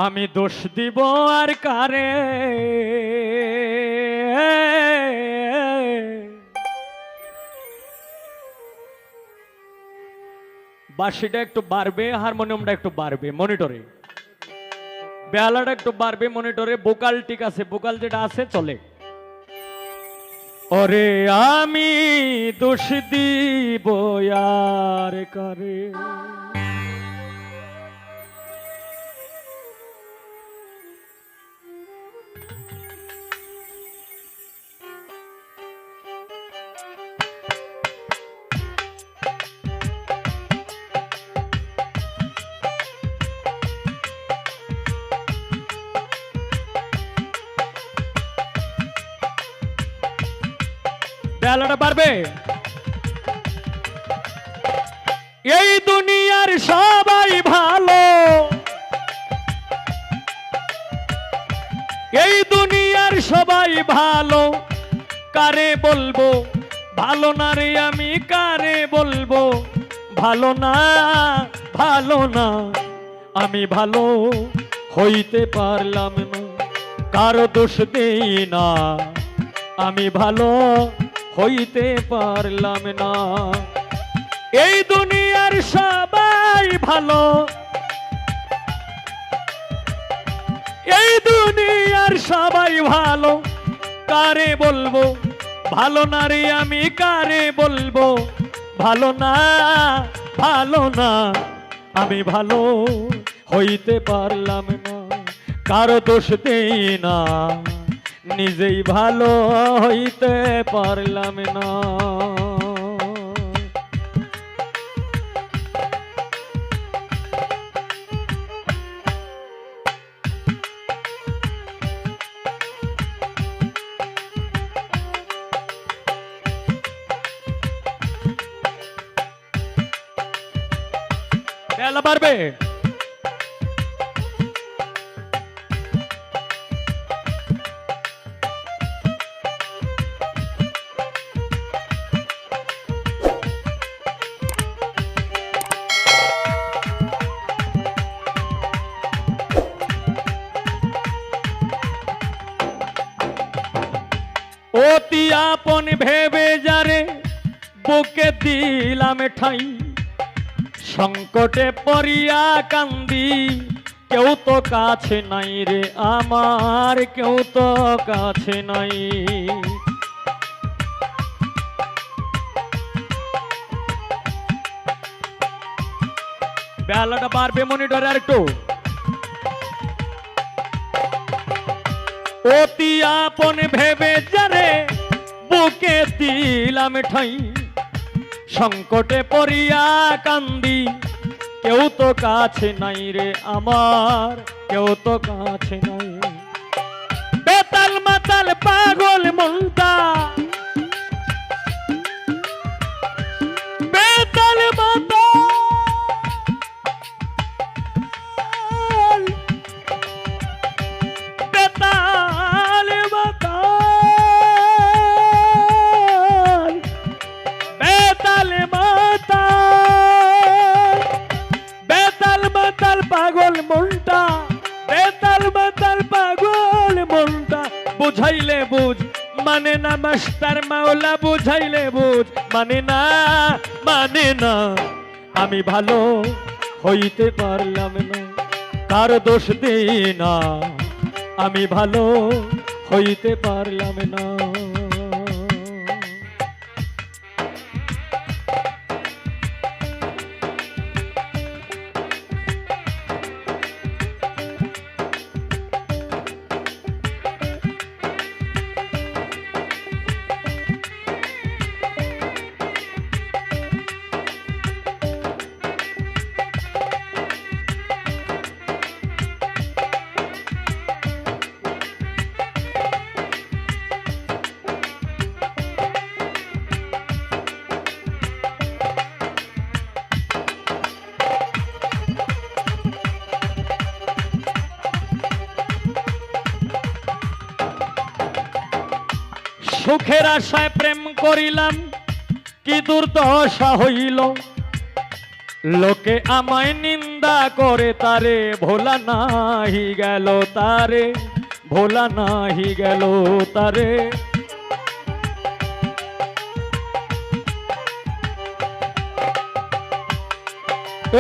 আমি দোষ দিব আর কারে, বাঁশিটা একটু বাড়বে, হারমোনিয়ামটা একটু বাড়বে মনিটরে, বেহালাটা একটু বাড়বে মনিটরে, ভোকাল ঠিক আছে, ভোকাল যেটা আছে চলে। ওরে আমি দোষ দিব আর কারে, বেলাটা পারবে। এই দুনিয়ার সবাই ভালো, এই দুনিয়ার সবাই ভালো, কারে বলবো ভালো না রে, আমি কারে বলবো ভালো না, ভালো না। আমি ভালো হইতে পারলাম না, কারো দোষ দেই না, আমি ভালো হইতে পারলাম না। এই দুনিয়ার সবাই ভালো, এই দুনিয়ার সবাই ভালো, কারে বলবো ভালো না রে, আমি কারে বলবো ভালো না, ভালো না। আমি ভালো হইতে পারলাম না, কারো দোষ দেই না, নিজেই ভালো হইতে পারলাম না। বেলা পারবে। অতি আপন ভেবে যারে বুকে দিলাম ঠাই, সংকটে পড়িয়া কান্দি, কেউ তো কাছে নাই রে আমার, কেউ তো কাছে নাই। বেলাটা পারবে মনিটরে আর একটু। অতি আপন ভেবে যারে বুকে দিলাম ঠাই, সংকটে পড়িয়া কান্দি, কেউ তো কাছে নাই রে আমার, কেউ তো কাছে নাই। বেতাল মাতাল পাগল মনটা, বেতাল মাতাল, বেতাল মাতাল, বেতাল মাতাল, বেতাল মাতাল পাগল মনটা, বেতাল মাতাল পাগল মনটা। বুঝাইলে বুঝ মানে না মাস্টার মাওলা, বুঝাইলে বুঝ মানে না, মানে না। আমি ভালো হইতে পারলাম না, কার দোষ দেই না, আমি ভালো হইতে পারলাম না। সুখের আশায় প্রেম করিলাম, কি দুর্দশা হইল, লোকে আমায় নিন্দা করে তারে ভোলা নাহি গেল তারে, ভোলা নাহি গেল তারে।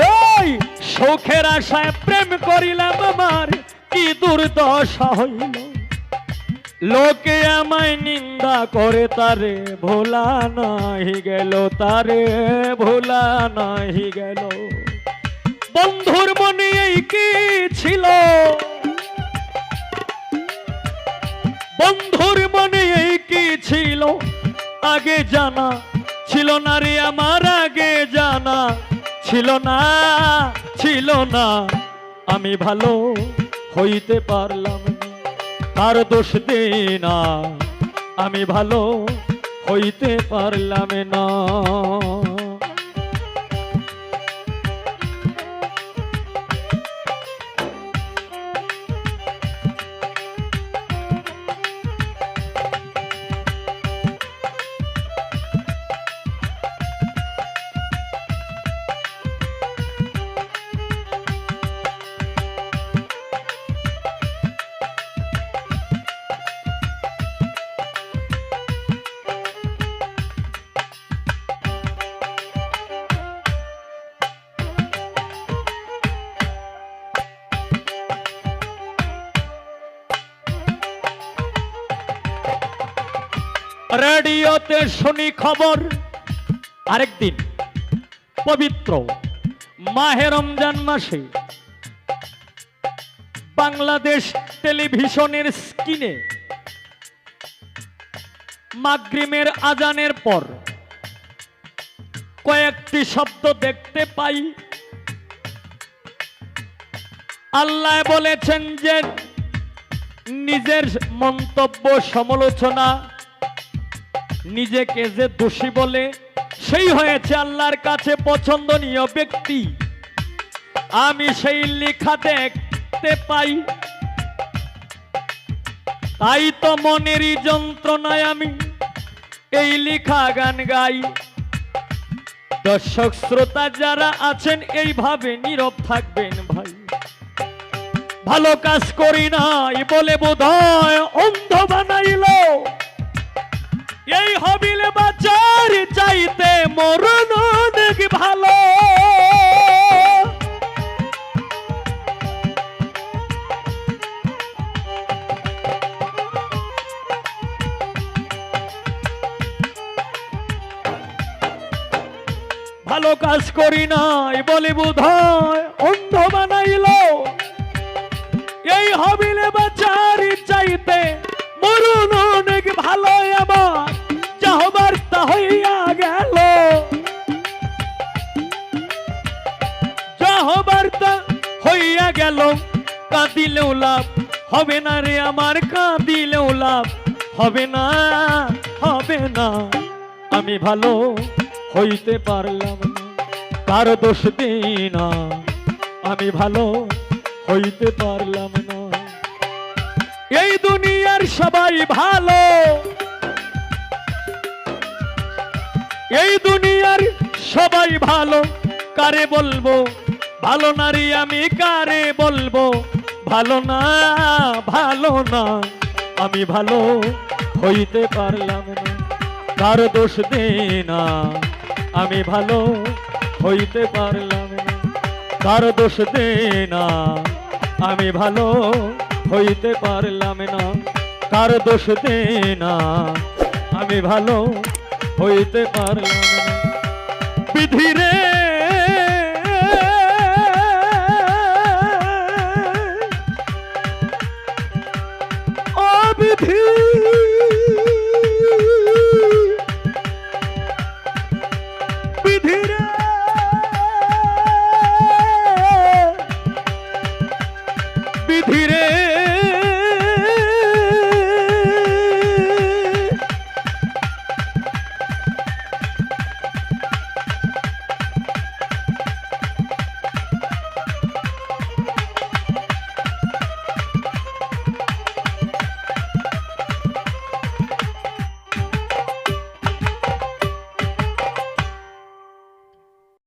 এই শোকের আশায় প্রেম করিলাম আমার কি দুর্দশা হইল, লোকে আমায় নিন্দা করে তারে ভোলা নাহি গেল তারে, ভোলা নাহি গেল। বন্ধুর মনে এই কি ছিল, বন্ধুর মনে এই কি ছিল, আগে জানা ছিল না রে আমার, আগে জানা ছিল না, ছিল না। আমি ভালো হইতে পারলাম না, তার দোষ দেই না, আমি ভালো হইতে পারলাম না। রেডিওতে শুনি খবর আরেকদিন পবিত্র মাহে রমজান মাসে বাংলাদেশ টেলিভিশনের স্ক্রিনে মাগরিবের আজানের পর কয়েকটি শব্দ দেখতে পাই। আল্লাহ বলেছেন যে নিজের মন্তব্য সমালোচনা, নিজেকে যে দোষী বলে সেই হয়েছে আল্লাহর কাছে পছন্দনীয় ব্যক্তি। আমি সেই লেখা দেখতে পাই, তাই তো মনেরই যন্ত্রণায় আমি এই লেখা গান গাই। দর্শক শ্রোতা যারা আছেন এইভাবে নীরব থাকবেন ভাই। ভালো কাজ করি নাই বলে বোধহয় অন্ধ বানাইল, এই হবিলে বাঁচার চাইতে মরণ অনেক ভালো। ভালো কাজ করি নাই বলে বোধহয় অন্ধ বানাইল, এই হবিলে বাঁচার চাইতে মরণ অনেক ভালো। আমার যা হবার তা হইয়া গেল, যা হবার তা হইয়া গেল। কাঁদিলেও লাভ হবে না রে আমার, কাঁদিলেও লাভ হবে না, হবে না। আমি ভালো হইতে পারলাম না, তার দোষ দিই না, আমি ভালো হইতে পারলাম না। এই দুনিয়ার সবাই ভালো, এই দুনিয়ার সবাই ভালো, কারে বলবো ভালো নারী আমি, কারে বলবো ভালো না, ভালো না। আমি ভালো হইতে পারলাম না, কার দোষ দেই না, আমি ভালো হইতে পারলাম না, কার দোষ দেই না, আমি ভালো হইতে পারলাম না, কার দোষ দেই না, আমি ভালো হইতে পারলাম না। বিধি রে